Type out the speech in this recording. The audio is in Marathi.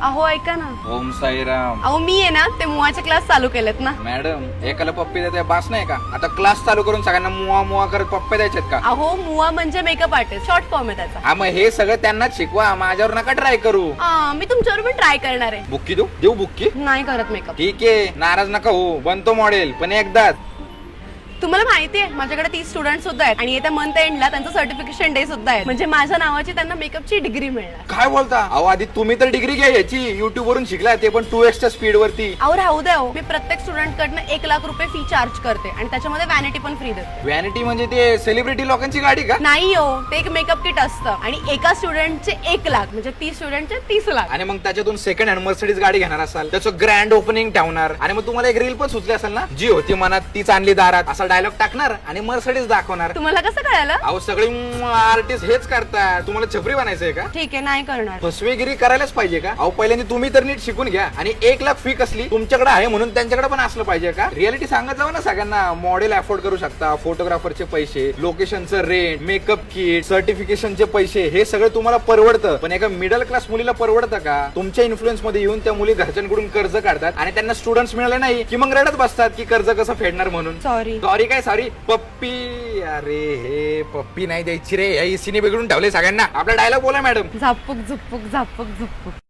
अहो ऐका ना, ओम साईराम. अहो मी आहे ना ते मुवाचे क्लास चालू केलेत ना. मॅडम, एकाला पप्पी देते बास नाही का? आता क्लास चालू करून सगळ्यांना मुआ मुआ करत पप्पे द्यायचेत का? अहो मुवा म्हणजे मेकअप आर्टिस्ट, शॉर्ट फॉर्म आहे त्याचा. हा, मग हे सगळं त्यांनाच शिकवा, माझ्यावर नका ट्राय करू. मी तुमच्यावर पण ट्राय करणार आहे. बुक्की देऊ बुक्की? नाही करत मेकअप. ठीक आहे, नाराज नका हो, बनतो मॉडेल, पण एकदाच. तुम्हाला माहिती आहे माझ्याकडे 30 स्टुडंट सुद्धा आहेत आणि येत्या मंथ एंडला त्यांचं सर्टिफिकेशन डे सुद्धा आहे. म्हणजे माझ्या नावाची त्यांना मेकअपची डिग्री मिळणार. काय बोलता? अहो आधी तुम्ही तर डिग्री घ्या याची, युट्यूब वरून शिकला, ते पण 2x च्या स्पीड वरती. अहो राहू द्या हो, मी प्रत्येक स्टुडंट कडनं 1 लाख रुपये फी चार्ज करते आणि त्याच्यामध्ये वॅनिटी पण फ्री देते. व्हॅनिटी म्हणजे ते सेलिब्रिटी लोकांची गाडी का? नाही हो, ते एक मेकअप किट असतं आणि एका स्टुडंटचे 1 लाख म्हणजे 30 स्टुडंटचे 30 लाख. आणि मग त्याच्यातून सेकंड हँड मर्सिडीज गाडी घेणार असाल, त्याचं ग्रँड ओपनिंग ठेवणार आणि मग तुम्हाला एक रील पण सुचली असेल ना, जी होती मनात तीच आणली दारात, असा डायलॉग टाकणार आणि मर्सिडीज दाखवणार. तुम्हाला कसं कळालं? अहो सगळे आर्टिस्ट हेच करतात. तुम्हाला छपरी बनायचंय का? ठीक आहे, नाही करणार. फसवेगिरी करायलाच पाहिजे का? अहो पहिल्यांदा तुम्ही तर नीट शिकून घ्या आणि 1 लाख फी कसली तुमच्याकडे आहे म्हणून त्यांच्याकडे पण असलं पाहिजे का? रियालिटी सांगत जावं ना सगळ्यांना. मॉडेल अफोर्ड करू शकता, फोटोग्राफरचे पैसे, लोकेशनचं रेंट, मेकअप किट, सर्टिफिकेशनचे पैसे, हे सगळं तुम्हाला परवडतं. पण एका मिडल क्लास मुलीला परवडतं का? तुमच्या इन्फ्लुएन्स मध्ये येऊन त्या मुली घरच्यांकडून कर्ज काढतात आणि त्यांना स्टुडंट्स मिळाले नाही की मग रडत बसतात की कर्ज कसं फेडणार म्हणून. सॉरी. सॉरी काय सॉरी? पप्पी? अरे हे पप्पी नाही द्यायची रे, या इसीने बिघडून ठेवले सगळ्यांना. आपला डायलॉग बोला मॅडम. झापूक झुपूक झापूक झुपूक.